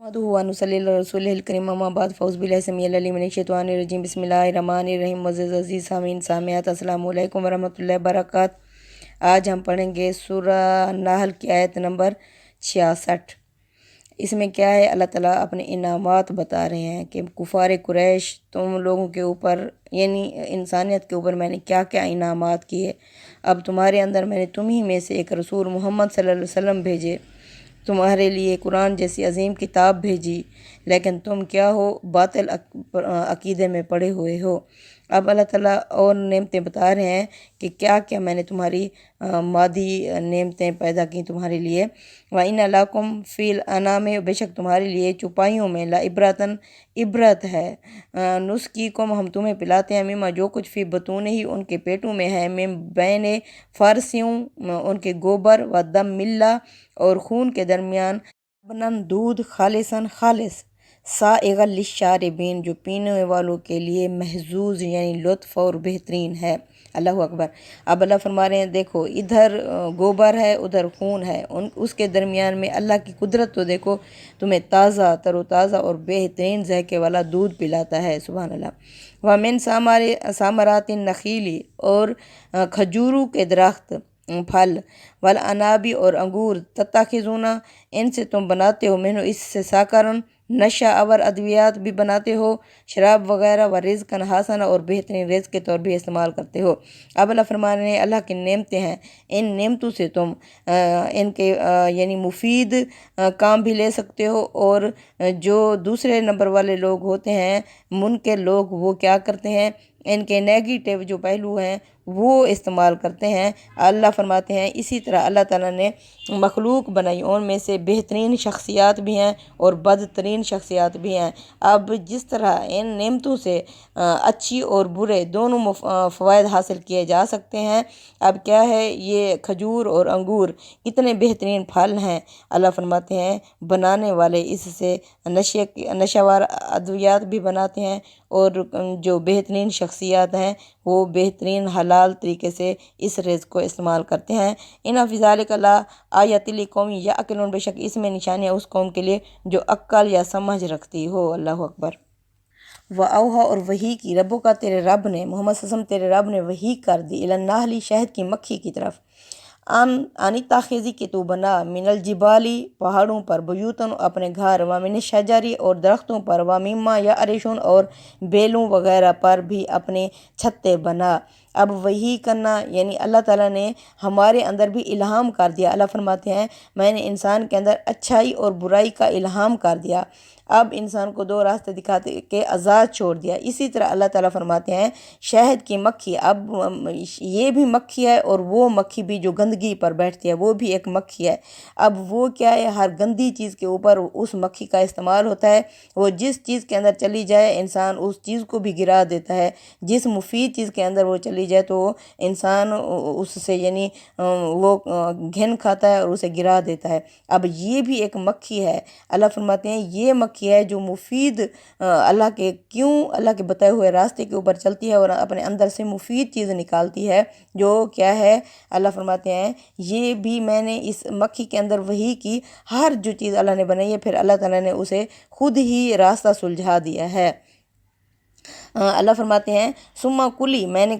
रसूलकरीम अम्मा बाद फ़ौज़ बिल्लाहि समीउल अलीम मिनश शैतानिर रजीम बिस्मिल्लाहिर्रहमानिर्रहीम। मुअज़्ज़ज़ अज़ीज़ सामीन सामियात अस्सलामु अलैकुम वरहमतुल्लाहि वबरकातुहू। आज हम पढ़ेंगे सूरह नहल की आयत नंबर 66। इसमें क्या है, अल्लाह ताला अपने इनामात बता रहे हैं कि कुफ़ार कुरैश तुम लोगों के ऊपर यानी इंसानियत के ऊपर मैंने क्या क्या इनामात किए। अब तुम्हारे अंदर मैंने तुम ही में से एक रसूल मोहम्मद सल्लल्लाहु अलैहि वसल्लम भेजे, तुम्हारे लिए कुरान जैसी अजीम किताब भेजी, लेकिन तुम क्या हो, बातिल अकीदे में पड़े हुए हो। अब अल्लाह ताला और नेमतें बता रहे हैं कि क्या क्या मैंने तुम्हारी मादी नेमतें पैदा की तुम्हारे लिए। व इन लाकुम फ़िल अनाम, बेशक तुम्हारे लिए चुपाइयों में ला इब्रतन इबरत है। नुस्की को हम तुम्हें पिलाते हैं, मिमा जो कुछ फ़ी बतून ही उनके पेटों में है, मिम बैन फ़रसियों उनके गोबर, व दम मिल्ला और खून के दरमियान, बनन दूध, खालिसन खालिस, साइगल लिशारिबीन जो पीने वालों के लिए महजूज यानी लुत्फ़ और बेहतरीन है। अल्लाह अकबर। अब अल्लाह फरमा रहे हैं, देखो इधर गोबर है, उधर खून है, उसके दरमियान में अल्लाह की कुदरत तो देखो, तुम्हें ताज़ा तरोताज़ा और बेहतरीन ज़ायके वाला दूध पिलाता है। सुभान अल्लाह। व मिन सामरातिन नखीली और खजूरों के दरख्त फल, वल अनाबी और अंगूर, तत्ताखिज़ूना इनसे तुम बनाते हो, मैंने इससे साकरन नशा अवर अद्वियात भी बनाते हो, शराब वगैरह, व रिज़्क़न हसन और बेहतरीन रिज़्क़ के तौर भी इस्तेमाल करते हो। अब अल्लाह फरमान रहे हैं अल्लाह की नेमतें हैं, इन नेमतों से तुम इनके यानी मुफीद काम भी ले सकते हो, और जो दूसरे नंबर वाले लोग होते हैं मुनकर लोग, वो क्या करते हैं, इनके नेगेटिव जो पहलू हैं वो इस्तेमाल करते हैं। अल्लाह फरमाते हैं इसी तरह अल्लाह ताला ने मखलूक बनाई, उनमें से बेहतरीन शख्सियात भी हैं और बदतरीन शख्सियात भी हैं। अब जिस तरह इन नेमतों से अच्छी और बुरे दोनों फ़वाइद हासिल किए जा सकते हैं। अब क्या है, ये खजूर और अंगूर इतने बेहतरीन फल हैं, अल्लाह फरमाते हैं बनाने वाले इससे नशावार अद्वियात भी बनाते हैं, और जो बेहतरीन शख्सियात हैं वो बेहतरीन हलाल तरीके से इस रिज़्क़ को इस्तेमाल करते हैं। इन फ़िज़ालिक ला आयतिल कौम या अक़िलून, बेशक इसमें निशानियाँ उस कौम के लिए जो अक्ल या समझ रखती हो। अल्लाह अकबर। व औहा और वही की रबों का तेरे रब ने, मोहम्मद सल्लल्लाहु अलैहि वसल्लम तेरे रब ने वही कर दी, इलन नाहली शहद की मक्खी की तरफ, अनिताखेज़ी के तो बना, मिनल जिबाली पहाड़ों पर, बुयूतन अपने घर, व मिन शजारी और दरख्तों पर, व मिम्मा या अरेशुन और बेलों वगैरह पर भी अपने छत्ते बना। अब वही करना यानी अल्लाह ताला ने हमारे अंदर भी इल्हाम कर दिया। अल्लाह फरमाते हैं मैंने इंसान के अंदर अच्छाई और बुराई का इल्हाम कर दिया, अब इंसान को दो रास्ते दिखाते के आज़ाद छोड़ दिया। इसी तरह अल्लाह ताला फरमाते हैं शहद की मक्खी, अब ये भी मक्खी है और वो मक्खी भी जो गंदगी पर बैठती है वो भी एक मक्खी है। अब वो क्या है, हर गंदी चीज़ के ऊपर उस मक्खी का इस्तेमाल होता है। वो जिस चीज़ के अंदर चली जाए इंसान उस चीज़ को भी गिरा देता है, जिस मुफीद चीज़ के अंदर वो चली जाए तो इंसान उससे यानी वो घिन खाता है और उसे गिरा देता है। अब ये भी एक मक्खी है। अल्लाह फरमाते हैं ये मक्खी है जो मुफीद अल्लाह के बताए हुए रास्ते के ऊपर चलती है और अपने अंदर से मुफीद चीज़ निकालती है, जो क्या है, अल्लाह फरमाते हैं ये भी मैंने इस मक्खी के अंदर वही की, हर जो चीज़ अल्लाह ने बनाई है फिर अल्लाह ताला ने उसे खुद ही रास्ता सुलझा दिया है। अल्लाह फरमाते हैं सुम्मा कुली, मैंने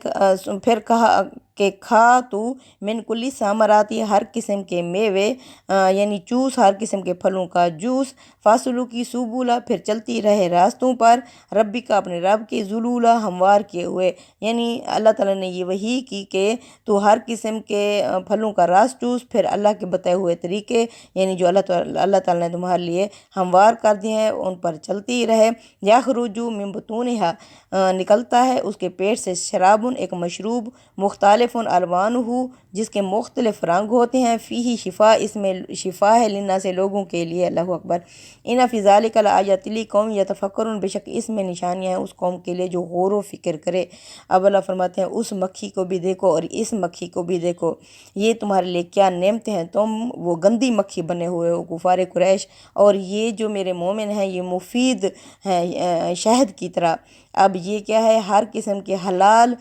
फिर कहा कि खा तू मिन कुली सामराती, हर किस्म के मेवे यानी जूस, हर किस्म के फलों का जूस, फासलू की सुबूला, फिर चलती रहे रास्तों पर, रब्बी का अपने रब के, जुलूला हमवार किए हुए, यानी अल्लाह ताला ने ये वही की कि तो हर किस्म के फलों का रस जूस, फिर अल्लाह के बताए हुए तरीके यानी जो अल्लाह ताला ने तुम्हारे लिए हमवार कर दिए हैं उन पर चलती रहे। याखरुजु मिन बुतूनिहा, निकलता है उसके पेट से, शराबुन एक मशरूब, मुख्तलिफुन अलवानुहु जिसके मुख्तलिफ रंग होते हैं, फ़ीही शिफा इसमें शिफा है, लिन्ना से लोगों के लिए। अल्लाह अकबर। इन फ़िज़ालिका लायातिल कौम यतफक्करुन, बेशक इसमें निशानियाँ हैं उस कौम के लिए जो गौर व फिक्र करे। अब अल्लाह फरमाते हैं उस मक्खी को भी देखो और इस मक्खी को भी देखो, ये तुम्हारे लिए क्या नेमतें हैं, तुम वो गंदी मक्खी बने हुए हो कुफार कुरैश, और ये जो मेरे मोमिन हैं ये मुफीद हैं शहद की तरह। अब ये क्या है, हर किस्म के हलाल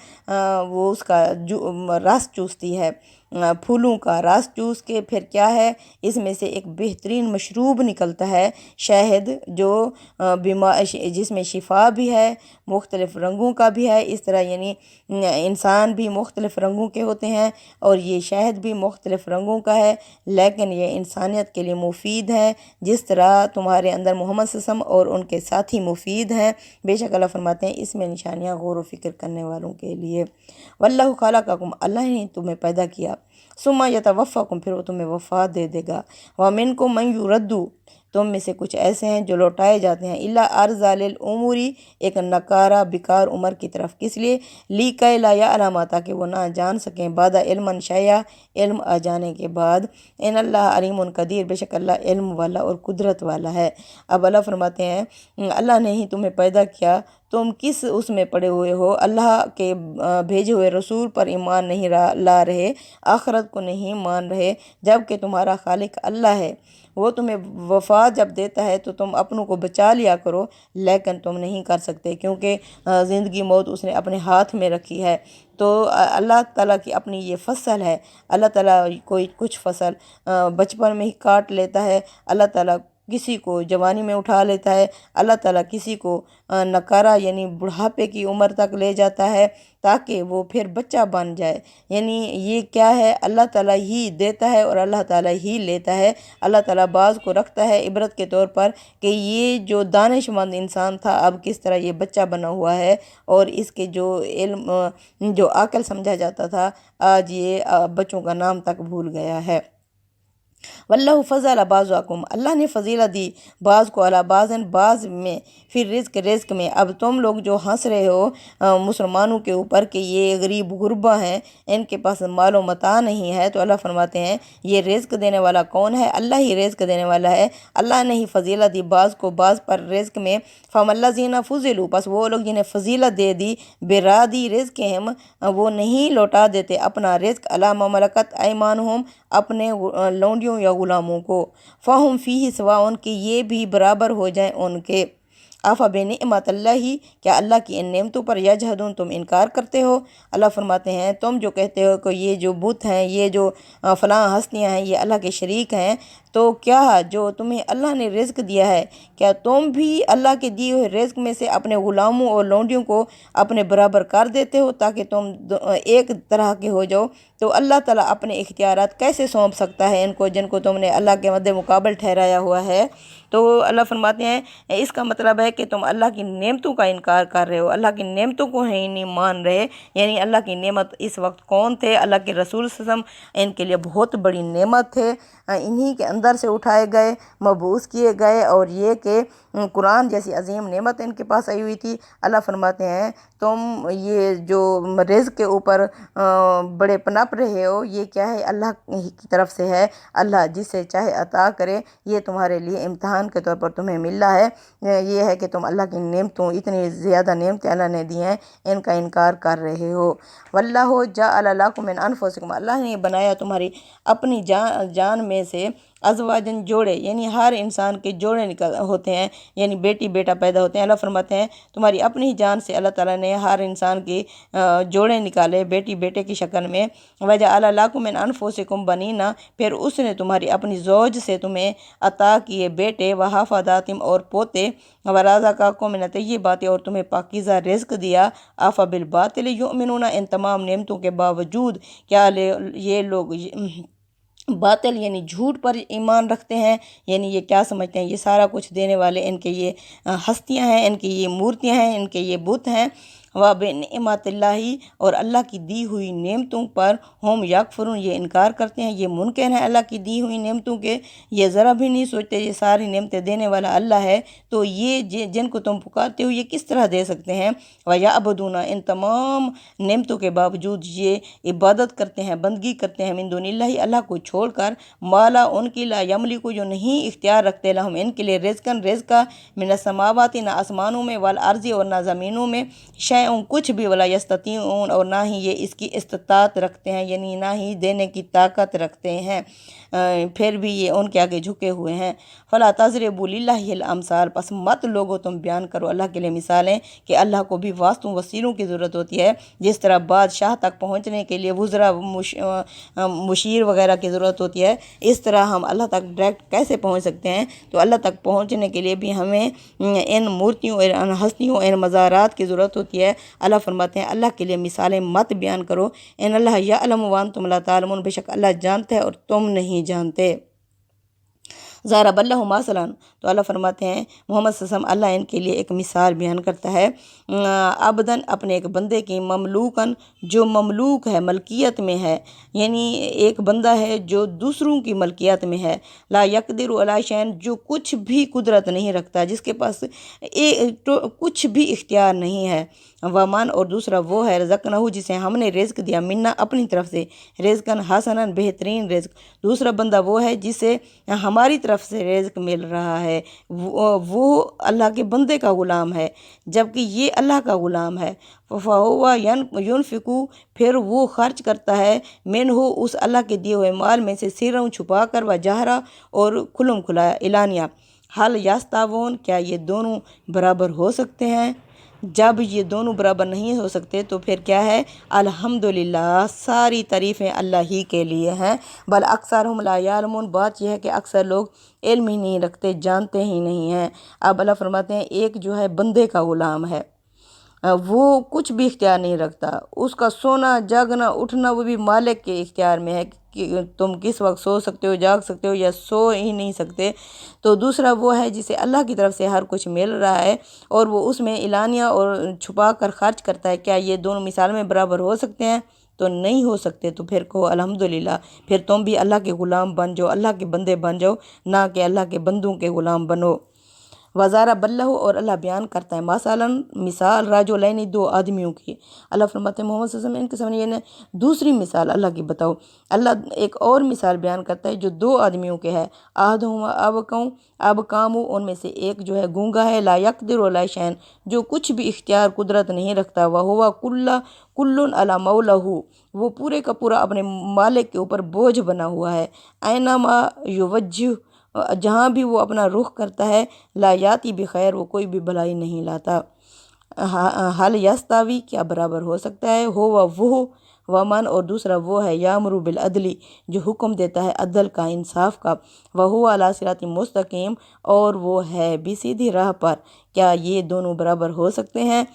वो उसका रस चूसती है। پھولوں کا رس چوس کے پھر کیا ہے اس میں سے ایک بہترین مشروب نکلتا ہے شہد، جو جس میں شفا بھی ہے، مختلف رنگوں کا بھی ہے۔ اس طرح یعنی انسان بھی مختلف رنگوں کے ہوتے ہیں اور یہ شہد بھی مختلف رنگوں کا ہے، لیکن یہ انسانیت کے لیے مفید ہے، جس طرح تمہارے اندر محمد صلی اللہ علیہ وسلم اور ان کے ساتھی مفید ہیں۔ بے شک اللہ فرماتے ہیں اس میں نشانیاں غور و فکر کرنے والوں کے لیے۔ واللہ خلقکم، اللہ نے تمہیں پیدا کیا، ثم یتوفاکم، پھر وہ تمہیں وفات دے دے گا، ومنکم من یرد، تم میں سے کچھ ایسے ہیں جو لوٹائے جاتے ہیں، الا ارذل الامور، ایک نکارہ بیکار عمر کی طرف، کس لیے؟ لیکئی لا یعلم، تاکہ وہ نہ جان سکیں، بعد علم شیئا، علم آ جانے کے بعد، ان اللہ علیم قدیر، بے شک اللہ علم والا اور قدرت والا ہے۔ اب اللہ فرماتے ہیں اللہ نے ہی تمہیں پیدا کیا، تم کس اس میں پڑے ہوئے ہو؟ اللہ کے بھیجے ہوئے رسول پر ایمان نہیں لا رہے، آخرت کو نہیں مان رہے، جبکہ تمہارا خالق اللہ ہے، وہ تمہیں وفات جب دیتا ہے تو تم اپنوں کو بچا لیا کرو، لیکن تم نہیں کر سکتے، کیونکہ زندگی موت اس نے اپنے ہاتھ میں رکھی ہے۔ تو اللہ تعالیٰ کی اپنی یہ فصل ہے، اللہ تعالیٰ کوئی کچھ فصل بچپن میں ہی کاٹ لیتا ہے، اللہ تعالیٰ کسی کو جوانی میں اٹھا لیتا ہے، اللہ تعالیٰ کسی کو نکارہ یعنی بڑھاپے کی عمر تک لے جاتا ہے تاکہ وہ پھر بچہ بن جائے۔ یعنی یہ کیا ہے؟ اللہ تعالیٰ ہی دیتا ہے اور اللہ تعالیٰ ہی لیتا ہے۔ اللہ تعالیٰ بعض کو رکھتا ہے عبرت کے طور پر کہ یہ جو دانش مند انسان تھا اب کس طرح یہ بچہ بنا ہوا ہے، اور اس کے جو علم جو عقل سمجھا جاتا تھا آج یہ بچوں کا نام تک بھول گیا ہے۔ واللہ فضل بعضکم، اللہ نے فضیلت دی بعض کو علی بعض، بعض میں، پھر رزق میں۔ اب تم لوگ جو ہنس رہے ہو مسلمانوں کے اوپر کہ یہ غریب غربا ہیں، ان کے پاس مال و متاع نہیں ہے، تو اللہ فرماتے ہیں یہ رزق دینے والا کون ہے؟ اللہ ہی رزق دینے والا ہے، اللہ نے ہی فضیلت دی بعض کو بعض پر رزق میں۔ فَمَا الَّذِينَ فُضِّلُوا، پس وہ لوگ جنہیں فضیلت دے دی، بِرَادِي رِزْقِهِمْ، وہ نہیں لوٹا دیتے اپنا رزق، عَلَىٰ مَا مَلَكَتْ أَيْمَانُهُمْ، اپنے لونڈیوں یا غلاموں کو، فَهُمْ فِيهِ سَوَاءٌ، کہ یہ بھی برابر ہو جائیں ان کے۔ أَفَبِنِعْمَةِ اللَّهِ، کیا اللہ کی ان نعمتوں پر یجحدون، تم انکار کرتے ہو؟ اللہ فرماتے ہیں تم جو کہتے ہو کہ یہ جو بت ہیں، یہ جو فلاں ہستیاں ہیں، یہ اللہ کے شریک ہیں، تو کیا جو تمہیں اللہ نے رزق دیا ہے کیا تم بھی اللہ کے دیے ہوئے رزق میں سے اپنے غلاموں اور لونڈیوں کو اپنے برابر کر دیتے ہو تاکہ تم ایک طرح کے ہو جاؤ؟ تو اللہ تعالیٰ اپنے اختیارات کیسے سونپ سکتا ہے ان کو جن کو تم نے اللہ کے مد مقابل ٹھہرایا ہوا ہے؟ تو اللہ فرماتے ہیں اس کا مطلب ہے کہ تم اللہ کی نعمتوں کا انکار کر رہے ہو، اللہ کی نعمتوں کو ہی نہیں مان رہے۔ یعنی اللہ کی نعمت اس وقت کون تھے؟ اللہ کے رسول صلی اللہ علیہ وسلم ان کے لیے بہت بڑی نعمت تھے، انہی کے اندر سے اٹھائے گئے، مبعوث کیے گئے، اور یہ کہ قرآن جیسی عظیم نعمت ان کے پاس آئی ہوئی تھی۔ اللہ فرماتے ہیں تم یہ جو رزق کے اوپر بڑے پنپ رہے ہو، یہ کیا ہے؟ اللہ کی طرف سے ہے، اللہ جسے چاہے عطا کرے، یہ تمہارے لیے امتحان کے طور پر تمہیں ملا ہے۔ یہ ہے کہ تم اللہ کی نعمتوں، اتنی زیادہ نعمتیں اللہ نے دی ہیں، ان کا انکار کر رہے ہو۔ واللہ جعل لکم من انفسکم، اللہ نے بنایا تمہاری اپنی جان میں سے ازواجن، جوڑے، یعنی ہر انسان کے جوڑے ہوتے ہیں، یعنی بیٹی بیٹا پیدا ہوتے ہیں۔ اللہ فرماتے ہیں تمہاری اپنی جان سے اللہ تعالیٰ نے ہر انسان کی جوڑے نکالے بیٹی بیٹے کی شکل میں۔ وجعل لکم من انفسکم بنین، پھر اس نے تمہاری اپنی زوج سے تمہیں عطا کیے بیٹے، وحفداتم، اور پوتے، ورزقکم من الطیبات، اور تمہیں پاکیزہ رزق دیا۔ افبالباطل یؤمنون، ان تمام نعمتوں کے باوجود کیا یہ لوگ باطل یعنی جھوٹ پر ایمان رکھتے ہیں؟ یعنی یہ کیا سمجھتے ہیں یہ سارا کچھ دینے والے ان کے یہ ہستیاں ہیں، ان کی یہ مورتیاں ہیں، ان کے یہ بت ہیں۔ وَبِنِعْمَةِ اللَّهِ، اور اللہ کی دی ہوئی نعمتوں پر ہم یکفرون، یہ انکار کرتے ہیں، یہ منکر ہیں اللہ کی دی ہوئی نعمتوں کے، یہ ذرا بھی نہیں سوچتے یہ ساری نعمتیں دینے والا اللہ ہے، تو یہ جن کو تم پکارتے ہو یہ کس طرح دے سکتے ہیں؟ وَيَعْبُدُونَ، ان تمام نعمتوں کے باوجود یہ عبادت کرتے ہیں، بندگی کرتے ہیں، من دون اللہ، اللہ کو چھوڑ کر، مالا، ان کی لا یملک، جو نہیں اختیار رکھتے، لہم، ان کے لیے، رزقاً، رزق، من السماوات، نہ آسمانوں میں، والارض، اور نہ زمینوں میں، شیئا، शैउन कुछ भी, वला यस्ततीऊन और ना ही ये इसकी इस्तात रखते हैं, यानी ना ही देने की ताकत रखते हैं, फिर भी ये उनके आगे झुके हुए हैं। फला तज़रिबू लिल्लाहिल अमसाल, पस मत लोगो तुम बयान करो अल्लाह के लिए मिसालें कि अल्लाह को भी वास्तु वसीलों की ज़रूरत होती है। जिस तरह बादशाह तक पहुँचने के लिए वज़रा मुशीर वगैरह की ज़रूरत होती है, इस तरह हम अल्लाह तक डायरेक्ट कैसे पहुँच सकते हैं? तो अल्लाह तक पहुँचने के लिए भी हमें इन मूर्तियों, इन हस्तियों, इन मज़ारात की ज़रूरत होती है। अल्लाह फरमाते हैं अल्लाह के लिए मिसालें मत बयान करो। इन अल्लाह यअलमु व अंतुम ला तालमून, बेशक अल्लाह जानते हैं और तुम नहीं जानते। ज़रबल्लाहु मसलन, तो अल्लाह फरमाते हैं मोहम्मद सल्लल्लाहु अलैहि वसल्लम, अल्लाह इनके लिए एक मिसाल बयान करता है। अबदन, अपने एक बंदे की, ममलूकन, जो ममलूक है, मलकियत में है, यानी एक बंदा है जो दूसरों की मलकियत में है। ला यकदिरु अला शैन, जो कुछ भी कुदरत नहीं रखता, जिसके पास कुछ भी इख्तियार नहीं है। वमान, और दूसरा वो है, रज़क़नाहु, जिसे हमने रिज़्क दिया, मिन्ना, अपनी तरफ से, रिज़्क़न हसनन, बेहतरीन रिज़्क। दूसरा बंदा वो है जिसे हमारी तरफ से रिज़्क मिल रहा है, वो अल्लाह के बंदे का ग़ुलाम है, जबकि ये अल्लाह का ग़ुलाम है। फ़हुवा युनफ़िक़ु, फिर वो खर्च करता है, मिन्हु, उस अल्लाह के दिए हुए माल में से, सिर्रन, छुपा कर, व जहरा, और खुलम खुला, इलानिया। हल यस्तावून, क्या ये दोनों बराबर हो सकते हैं? जब ये दोनों बराबर नहीं हो सकते तो फिर क्या है? अल्हम्दुलिल्लाह, सारी तारीफ़ें अल्लाह ही के लिए हैं। बल अक्सरहुम ला यालमून, बात यह है कि अक्सर लोग इल्म ही नहीं रखते, जानते ही नहीं हैं। अब अल्लाह फरमाते हैं एक जो है बंदे का ग़ुलाम है, वो कुछ भी इख्तियार नहीं रखता, उसका सोना जागना उठना वो भी मालिक के इख्तियार में है कि तुम किस वक्त सो सकते हो, जाग सकते हो, या सो ही नहीं सकते। तो दूसरा वो है जिसे अल्लाह की तरफ से हर कुछ मिल रहा है और वो उसमें इलानिया और छुपा कर खर्च करता है। क्या ये दोनों मिसाल में बराबर हो सकते हैं? तो नहीं हो सकते। तो फिर कहो अल्हम्दुलिल्लाह, फिर तुम भी अल्लाह के ग़ुलाम बन जाओ, अल्लाह के बंदे बन जाओ, ना कि अल्लाह के बंदों के ग़ुलाम बनो। वज़ारा बल्लहु, और अल्लाह बयान करता है मसलन, मिसाल, राजुलैनी, दो आदमियों की। अल्लाह फरमाते हैं मोहम्मद सल्लल्लाहु अलैहि वसल्लम, इनके सामने ये दूसरी मिसाल अल्लाह की बताओ। अल्लाह एक और मिसाल बयान करता है जो दो आदमियों के है। आहदुहुमा अब कामू, उनमें से एक जो है गूंगा है, ला यक़दिरु अला शैन, जो कुछ भी इख्तियार कुदरत नहीं रखता। वह हुआ कुल्लुन अला मौलहू, वो पूरे का पूरा अपने मालिक के ऊपर बोझ बना हुआ है। ऐनमा युवज्जिह, जहाँ भी वो अपना रुख करता है, ला याती बिखैर, वो कोई भी भलाई नहीं लाता। हल यस्तावी, क्या बराबर हो सकता है? हो वो वमन, और दूसरा वो है, यामरु बिल अदली, जो हुक्म देता है अदल का, इंसाफ का। वहुवा अला सिराती मुस्तकीम, और वो है भी सीधी राह पर। क्या ये दोनों बराबर हो सकते हैं?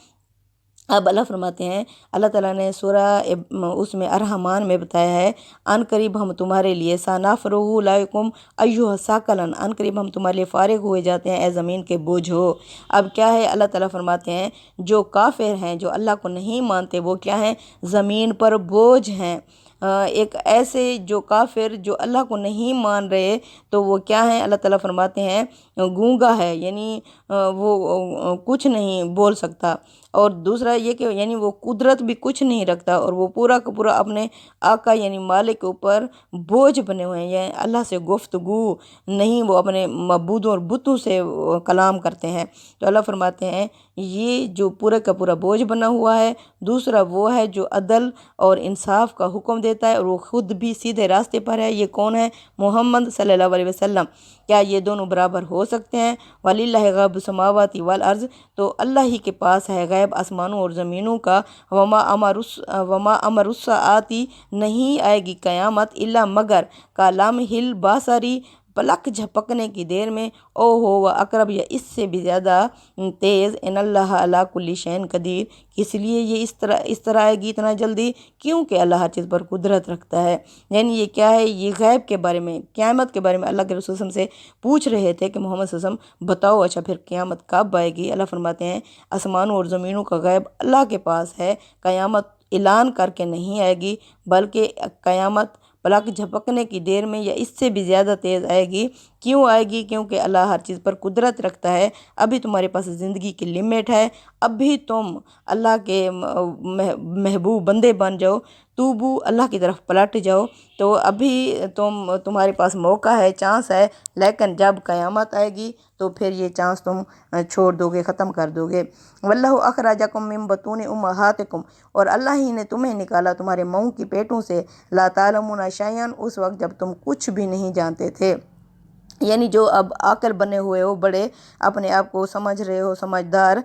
अब अल्लाह फरमाते हैं, अल्लाह ताला ने सूरह उसमें अर्रहमान में बताया है, अन करीब हम तुम्हारे लिए, सनफ़रुगु लकुम अय्युहा साकलन, अन करीब हम तुम्हारे लिए फ़ारिग हुए जाते हैं, ए ज़मीन के बोझ हो। अब क्या है? अल्लाह ताला फरमाते हैं जो काफिर हैं, जो अल्लाह को नहीं मानते, वो क्या हैं? ज़मीन पर बोझ हैं। एक ऐसे जो काफिर जो अल्लाह को नहीं मान रहे, तो वो क्या है? अल्लाह ताला फरमाते हैं गूंगा है, यानी वो कुछ नहीं बोल सकता। और दूसरा ये कि यानी वो कुदरत भी कुछ नहीं रखता, और वो पूरा का पूरा अपने आका यानी मालिक के ऊपर बोझ बने हुए हैं। यानी अल्लाह से गुफ्तगू नहीं, वो अपने मबूदों और बुतों से कलाम करते हैं। तो अल्लाह फरमाते हैं ये जो पूरा का पूरा बोझ बना हुआ है। दूसरा वो है जो अदल और इंसाफ का हुक्म देता है, और वो ख़ुद भी सीधे रास्ते पर है। ये कौन है? मोहम्मद सल्लल्लाहु अलैहि वसल्लम। क्या ये दोनों बराबर हो सकते हैं? वलिल्लाहि गैबु समावाति वल अर्ज़, तो अल्लाह ही के पास है गैब आसमानों और ज़मीनों का। वमा अमरुस्साआती, नहीं आएगी क़यामत, इल्ला मगर कालाम हिल बासरी, पलक झपकने की देर में। ओ हो व अकरब, या इससे भी ज़्यादा तेज़। इन्नल्लाह अला कुल्ली शैइन कदीर, इसलिए ये इस तरह आएगी इतना जल्दी, क्योंकि अल्लाह हर चीज़ पर कुदरत रखता है। यानी ये क्या है? ये गैब के बारे में, क़यामत के बारे में अल्लाह के रसूल से पूछ रहे थे कि मोहम्मद सल्लल्लाहु अलैहि वसल्लम बताओ, अच्छा फिर क़यामत कब आएगी? अल्लाह फरमाते हैं आसमानों और ज़मीनों का गैब अल्लाह के पास है। क़यामत ऐलान करके नहीं आएगी, बल्कि क़यामत पलक झपकने की देर में या इससे भी ज़्यादा तेज़ आएगी। کیوں آئے گی؟ کیونکہ اللہ ہر چیز پر قدرت رکھتا ہے۔ ابھی تمہارے پاس زندگی کی لمٹ ہے، ابھی تم اللہ کے محبوب بندے بن جاؤ، توبو اللہ کی طرف پلٹ جاؤ، تو ابھی تمہارے پاس موقع ہے، چانس ہے۔ لیکن جب قیامت آئے گی تو پھر یہ چانس تم چھوڑ دو گے، ختم کر دو گے۔ واللہ اخرجکم من بطون امہاتکم، اور اللہ ہی نے تمہیں نکالا تمہارے ماؤں کی پیٹوں سے، لا تعلمون شیئا، اس وقت جب تم کچھ بھی نہیں جانتے تھے۔ یعنی جو اب عاقل بنے ہوئے ہو، بڑے اپنے آپ کو سمجھ رہے ہو، سمجھدار،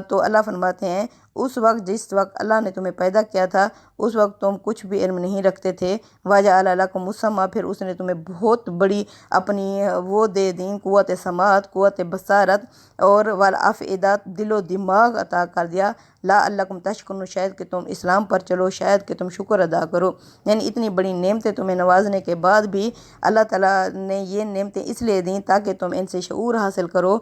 تو اللہ فرماتے ہیں اس وقت جس وقت اللہ نے تمہیں پیدا کیا تھا اس وقت تم کچھ بھی علم نہیں رکھتے تھے۔ وَجَعَلَ لَكُمُ السَّمْعَ، پھر اس نے تمہیں بہت بڑی اپنی وہ دے دیں، قوت سماعت، قوت بصارت، اور والافئدہ، دل و دماغ عطا کر دیا، لعلکم تشکرون، شاید کہ تم اسلام پر چلو، شاید کہ تم شکر ادا کرو۔ یعنی اتنی بڑی نعمتیں تمہیں نوازنے کے بعد بھی اللہ تعالیٰ نے یہ نعمتیں اس لیے دیں تاکہ تم ان سے شعور حاصل کرو،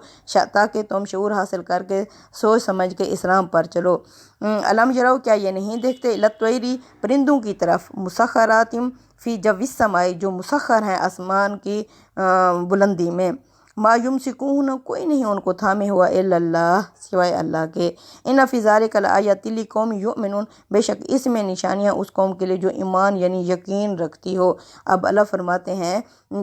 تاکہ تم شعور حاصل کر کے سوچ سمجھ کے اسلام پر چلو۔ علم یرو، کیا یہ نہیں دیکھتے، لطویری، پرندوں کی طرف، مسخراتم فی جو السماء، جو مسخر ہیں آسمان کی بلندی میں، ما یمسکون، کوئی نہیں ان کو تھامے ہوا، الا اللہ، سوائے اللہ کے، ان فی ذالک لآیات لقوم یؤمنون، بے شک اس میں نشانیاں اس قوم کے لیے جو ایمان یعنی یقین رکھتی ہو۔ اب اللہ فرماتے ہیں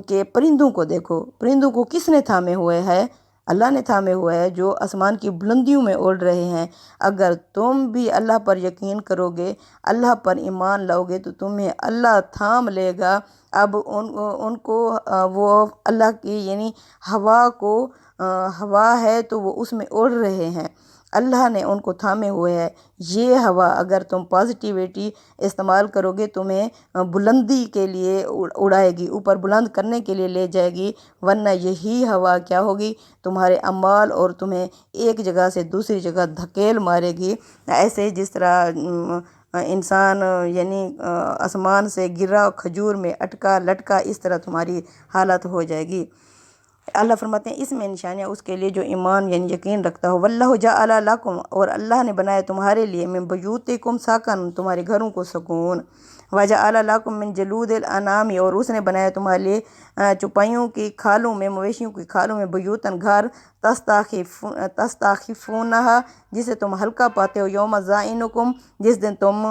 کہ پرندوں کو دیکھو، پرندوں کو کس نے تھامے ہوئے ہے؟ اللہ نے تھامے ہوئے ہے، جو آسمان کی بلندیوں میں اڑ رہے ہیں۔ اگر تم بھی اللہ پر یقین کرو گے، اللہ پر ایمان لاؤ گے، تو تمہیں اللہ تھام لے گا۔ اب ان کو وہ اللہ کی یعنی ہوا ہے تو وہ اس میں اڑ رہے ہیں، اللہ نے ان کو تھامے ہوئے ہے۔ یہ ہوا اگر تم پازیٹیویٹی استعمال کرو گے تمہیں بلندی کے لیے اڑائے گی، اوپر بلند کرنے کے لیے لے جائے گی، ورنہ یہی ہوا کیا ہوگی، تمہارے اعمال اور تمہیں ایک جگہ سے دوسری جگہ دھکیل مارے گی، ایسے جس طرح انسان یعنی آسمان سے گرا کھجور میں اٹکا لٹکا، اس طرح تمہاری حالت ہو جائے گی۔ اللہ فرماتے ہیں اس میں نشانیاں اس کے لیے جو ایمان یعنی یقین رکھتا ہو۔ واللہ جعل لکم، اور اللہ نے بنایا تمہارے لیے، من بیوتکم سکن، تمہارے گھروں کو سکون، وجعل لکم من جلود الانعام، اور اس نے بنایا تمہارے لیے چوپائیوں کی کھالوں میں، مویشیوں کی کھالوں میں، بیوتن، گھر، تستخفونہا، جسے تم ہلکا پاتے ہو، یوم ظعنکم، جس دن تم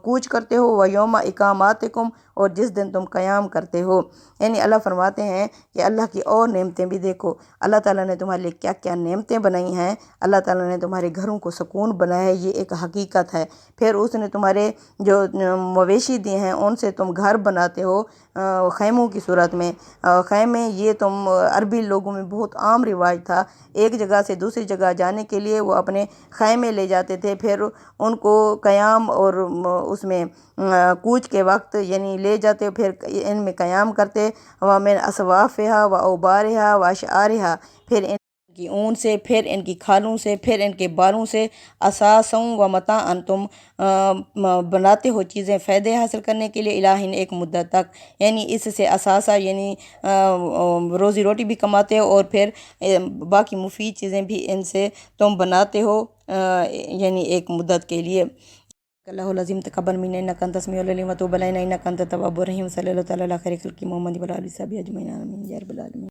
کوچ کرتے ہو، و یوم اقاماتکم، اور جس دن تم قیام کرتے ہو۔ یعنی اللہ فرماتے ہیں کہ اللہ کی اور نعمتیں بھی دیکھو، اللہ تعالیٰ نے تمہارے لیے کیا کیا نعمتیں بنائی ہیں۔ اللہ تعالیٰ نے تمہارے گھروں کو سکون بنایا ہے، یہ ایک حقیقت ہے۔ پھر اس نے تمہارے جو مویشی دیے ہیں ان سے تم گھر بناتے ہو خیموں کی صورت میں۔ خیمے یہ تم عربی لوگوں میں بہت عام رواج تھا، ایک جگہ سے دوسری جگہ جانے کے لیے وہ اپنے خیمے لے جاتے تھے، پھر ان کو قیام اور اس میں کوچ کے وقت یعنی لے جاتے، پھر ان میں قیام کرتے، وَمِنْ أَصْوَافِهَا وَأَوْبَارِهَا وَأَشْعَارِهَا، پھر ان کی اون سے، پھر ان کی کھالوں سے، پھر ان کے بالوں سے، اساساً و متاعاً، تم بناتے ہو چیزیں فائدے حاصل کرنے کے لیے، الہین، ایک مدت تک، یعنی اس سے اساسا یعنی روزی روٹی بھی کماتے ہو، اور پھر باقی مفید چیزیں بھی ان سے تم بناتے ہو یعنی ایک مدت کے لیے۔ اللہ العظیم تقبل منا انک انت السمیع العلیم وتب علینا انک انت التواب الرحیم۔ صلی اللہ تعالیٰ علی خیر خلقہ محمد و علی آلہ وصحبہ اجمعین، آمین یا رب العالمین۔